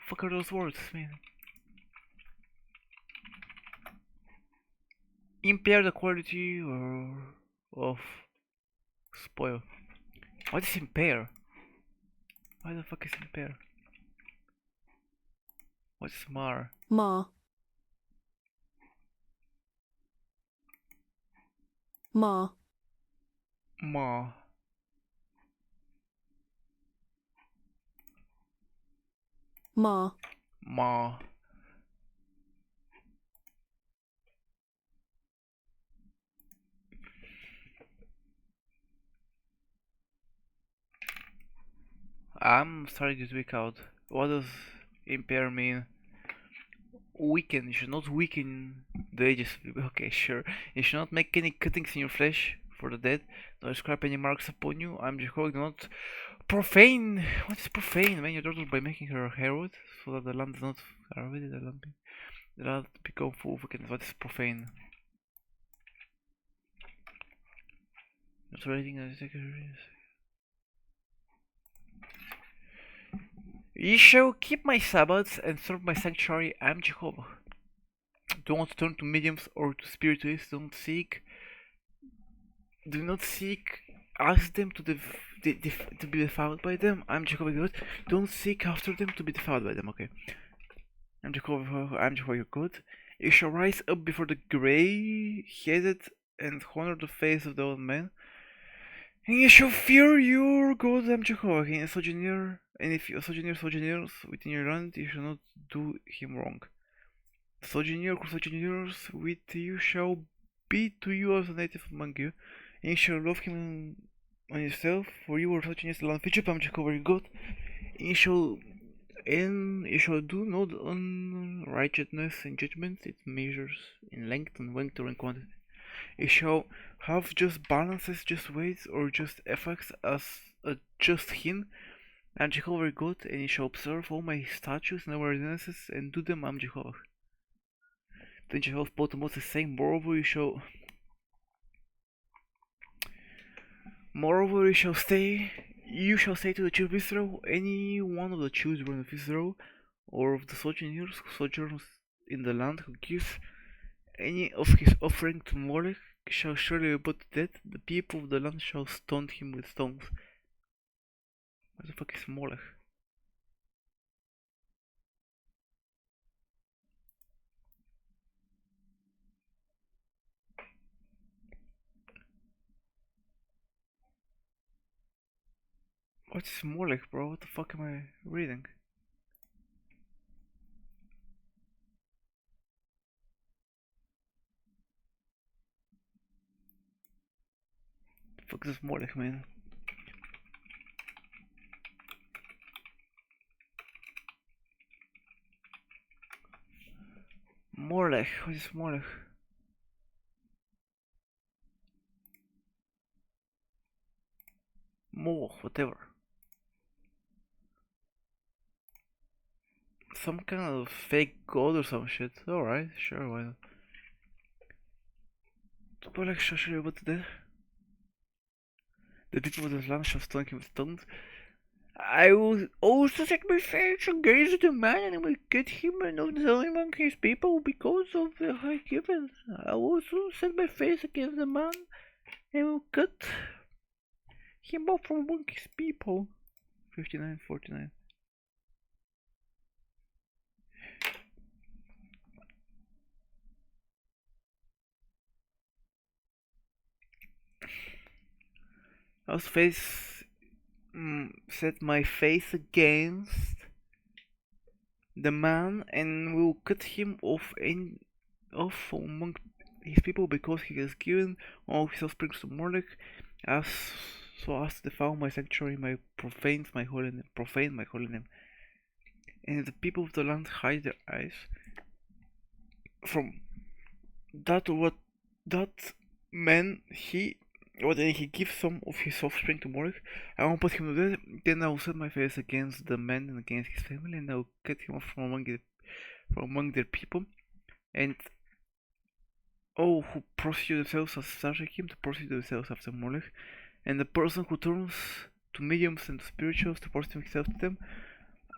Fuck are those words, man? Impair the quality or of spoil. What is impair? Why the fuck is impair? What's mar? Ma. Ma. Ma. Ma. Ma. I'm starting to tweak out. What does impair mean? Weaken. You should not weaken the edges. Okay, sure. You should not make any cuttings in your flesh for the dead. Don't scrap any marks upon you. I'm Jehovah. Do not profane. What is profane? Man, your daughter by making her herod so that the land does not. The land become full of wickedness. What is profane? Not writing as Ye shall keep my Sabbaths and serve my sanctuary. I am Jehovah. Don't turn to mediums or to spiritualists. Do not seek. Ask them to to be defiled by them. I'm Jehovah God. Don't seek after them to be defiled by them. Okay. I'm Jehovah. I'm Jehovah your God. You shall rise up before the gray-headed and honor the face of the old man. And you shall fear your God. I'm Jehovah. And a sojourner. And if a sojourners within your land, you shall not do him wrong. Sojourners with you shall be to you as a native among you, and you shall love him on yourself, for you are sojourners in the land which you plan to cover your God. And you shall do no unrighteousness in judgment, it measures in length and width or in quantity. You shall have just balances, just weights, or just effects as a just hin. I'm Jehovah God, and you shall observe all my statutes and ordinances, and do them. I'm Jehovah. Then Jehovah spoke to Moses, saying, Moreover, you shall say to the children of Israel, any one of the children of Israel, or of the sojourners who sojourns in the land, who gives any of his offering to Molech, shall surely be put to death. The people of the land shall stone him with stones. What the fuck is Molech? What is Molech, bro? What the fuck am I reading? The fuck is Molech, man? Molech, what is Molech? Whatever. Some kind of fake god or some shit. Alright, sure, why not? Molech shall surely be put to death. The people of the land shall stone him with stones. I will also set my face against the man, and I will cut him and not tell him among his people because of the high given. I will also set my face against the man, and will cut him off from among his people. 59:49. I was set my face against the man and will cut him off from among his people, because he has given all his offspring to Moloch, as so as to defile my sanctuary, profane my holy name. And the people of the land hide their eyes from that man. He gives some of his offspring to Moloch. I won't put him to death. Then I will set my face against the man and against his family, and I will cut him off from among their people. And all who prostitute themselves as subject him to prostitute themselves after Moloch. And the person who turns to mediums and to spirituals to prostitute himself to them,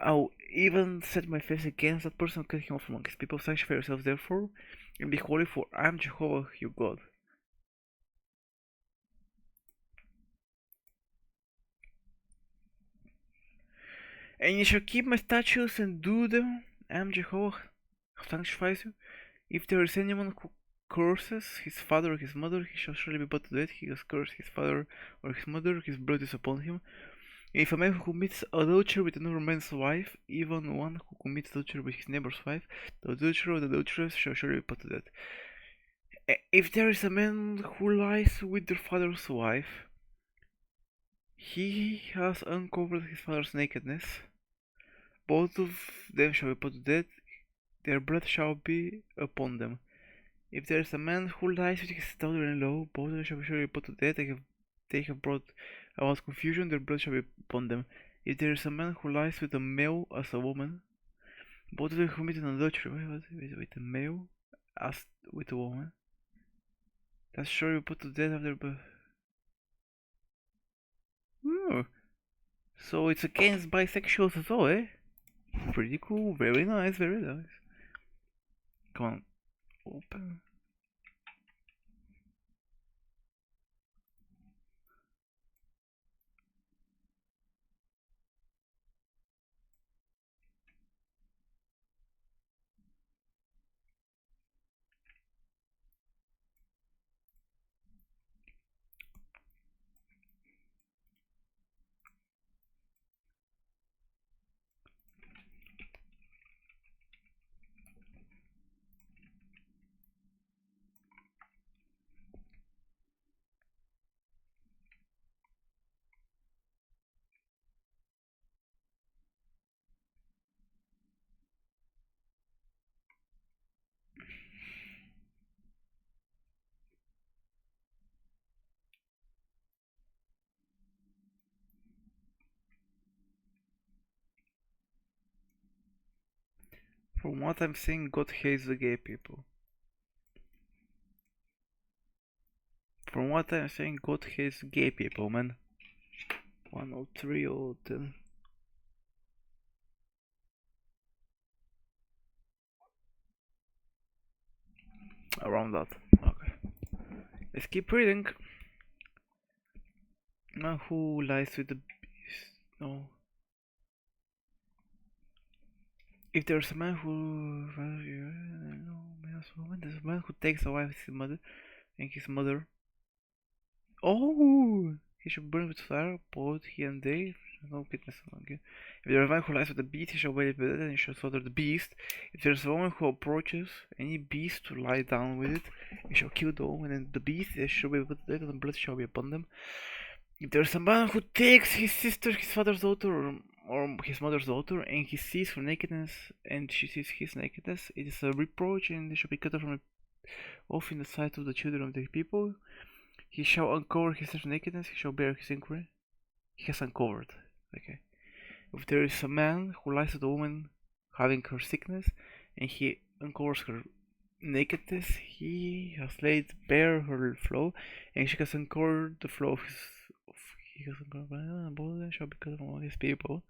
I'll even set my face against that person and cut him off among his people. Sanctify yourselves therefore, and be holy, for I am Jehovah your God. And you shall keep my statutes and do them. I am Jehovah who sanctifies you. If there is anyone who curses his father or his mother, he shall surely be put to death. He has cursed his father or his mother, his blood is upon him. If a man who commits adultery with another man's wife, even one who commits adultery with his neighbor's wife, the adulterer or the adulteress shall surely be put to death. If there is a man who lies with their father's wife, he has uncovered his father's nakedness. Both of them shall be put to death, their blood shall be upon them. If there is a man who lies with his daughter-in-law, both of them shall be surely put to death. They have brought about confusion, their blood shall be upon them. If there is a man who lies with a male as a woman, both of them commit an adultery. With a male as with a woman, that's surely put to death after birth. So it's against bisexuals as well, eh? Pretty cool, very nice, very nice. Come on, open. From what I'm seeing, God hates the gay people. From what I'm saying, God hates gay people, man. 103 or 10. Around that. Okay. Let's keep reading. Man who lies with the beast. No. If there's a man who there's a man who takes a wife with his mother and his mother. Oh, he should burn with fire, both he and they. No witness again. If there is a man who lies with the beast, he shall wait with it, and he shall slaughter the beast. If there is a woman who approaches any beast to lie down with it, he shall kill the woman and the beast. They shall be put to death, and blood shall be upon them. If there is a man who takes his sister, his father's daughter, or his mother's daughter, and he sees her nakedness, and she sees his nakedness, it is a reproach, and they shall be cut off in the sight of the children of the people. He shall uncover his sister's nakedness, he shall bear his inquiry. He has uncovered. Okay. If there is a man who lies with a woman having her sickness, and he uncovers her nakedness, he has laid bare her flow, and she has uncovered the flow of his. He has uncovered, both of them shall be cut among his people.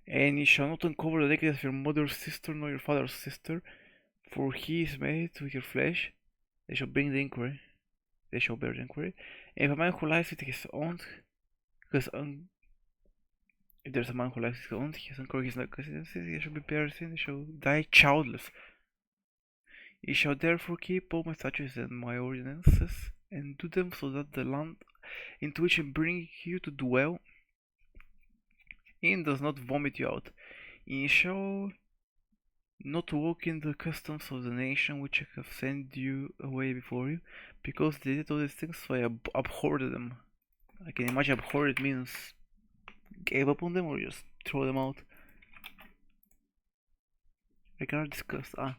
And you shall not uncover the nakedness of your mother's sister nor your father's sister, for he is made with your flesh. They shall bring the inquiry. They shall bear the inquiry. And if a man who lies with his aunt, if there's a man who lies with his aunt, he has uncovered his nakedness, he shall be buried sin, he shall die childless. Ye shall therefore keep all my statutes and my ordinances, and do them, so that the land into which I bring you to dwell, in does not vomit you out. In shall not walk in the customs of the nation which I have sent you away before you, because they did all these things, so I abhorred them. I can imagine abhorred means gave up on them or just throw them out. I cannot discuss. Okay.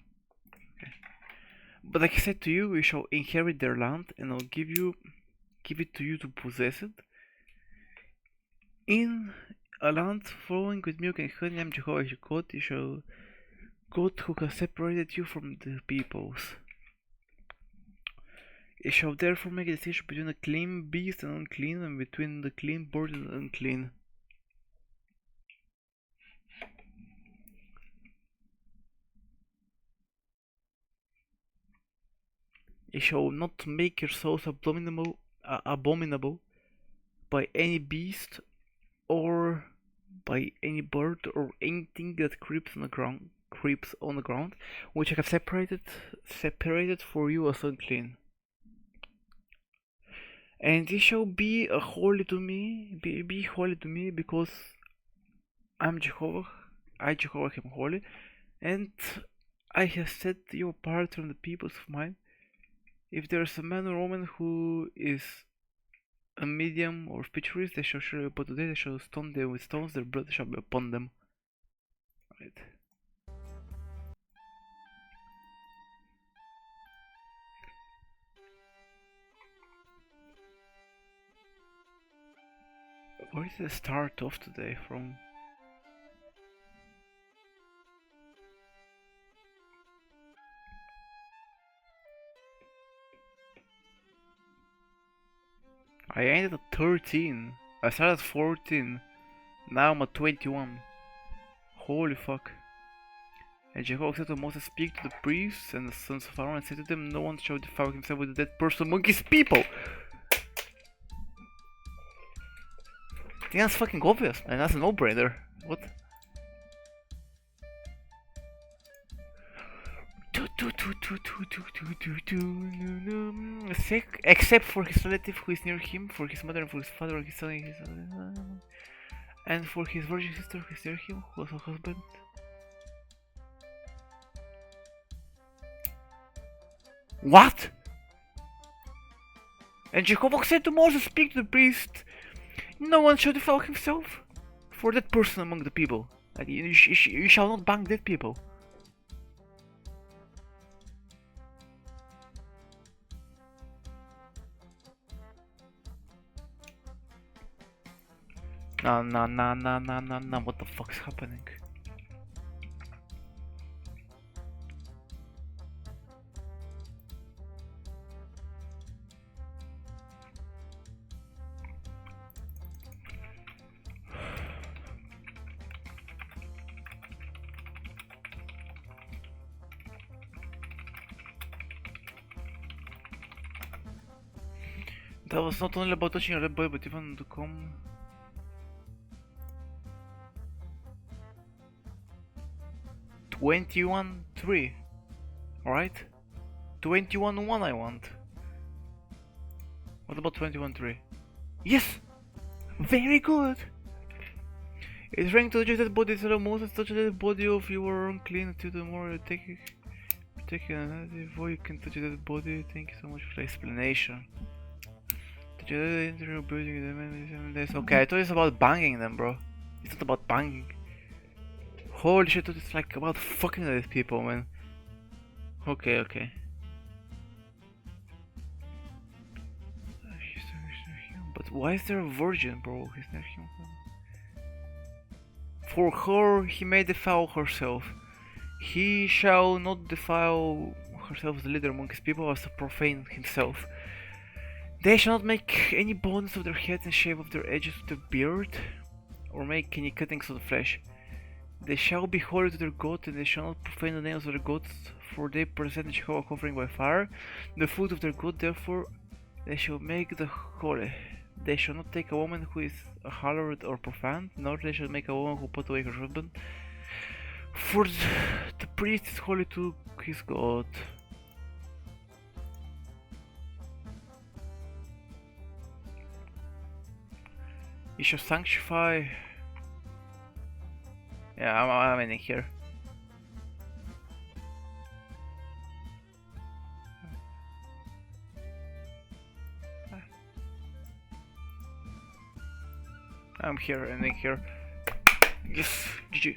But like I said to you, you shall inherit their land, and I'll give it to you to possess it. In a land flowing with milk and honey, I am Jehovah your God. You shall God who has separated you from the peoples. You shall therefore make a decision between a clean beast and unclean, and between the clean bird and unclean. You shall not make yourselves abominable by any beast or by any bird or anything that creeps on the ground, which I have separated for you as unclean. And ye shall be holy to me, be holy to me, because I'm Jehovah, I Jehovah am holy, and I have set you apart from the peoples of mine. If there is a man or woman who is a medium or speechless, they shall surely put to death, they shall stone them with stones, their blood shall be upon them. Right. Where did I start off today from? I ended at 13. I started at 14. Now I'm at 21. Holy fuck. And Jehovah said to Moses, speak to the priests and the sons of Aaron and say to them, no one shall defile himself with a dead person among his people. I think that's fucking obvious, man. That's a no-brainer. What? Except for his relative who is near him, for his mother and for his father, his son and his and for his virgin sister who is near him, who has a husband. What? And Jehovah said to Moses, speak to the priest, no one shall defile himself for that person among the people. Like, you shall not bang dead people. No, what the fuck's happening? That was not only about touching a red boy, but even to come. $21,300, alright? 21,100 I want. What about 21,300? Yes! Very good! It's rank to touch a dead body, so Moses touch a dead body of you are unclean until tomorrow you take another before you can touch a dead body. Thank you so much for the explanation. Touch a dead interior building in 7 days. Okay, I thought it's about banging them, bro. It's not about banging. Holy shit, it's like about fucking these people, man. Okay. But why is there a virgin, bro? He's not human. For her, he may defile herself. He shall not defile herself as a leader among his people, as to profane himself. They shall not make any bones of their heads and shave off their edges with their beard, or make any cuttings of the flesh. They shall be holy to their God, and they shall not profane the names of their gods, for they present Jehovah offering by fire, the food of their God. Therefore they shall make the holy. They shall not take a woman who is a harlot or profane, nor they shall make a woman who put away her husband, for the priest is holy to his God. You shall sanctify Yeah, I'm in here. I'm here and in here. Yes, GG.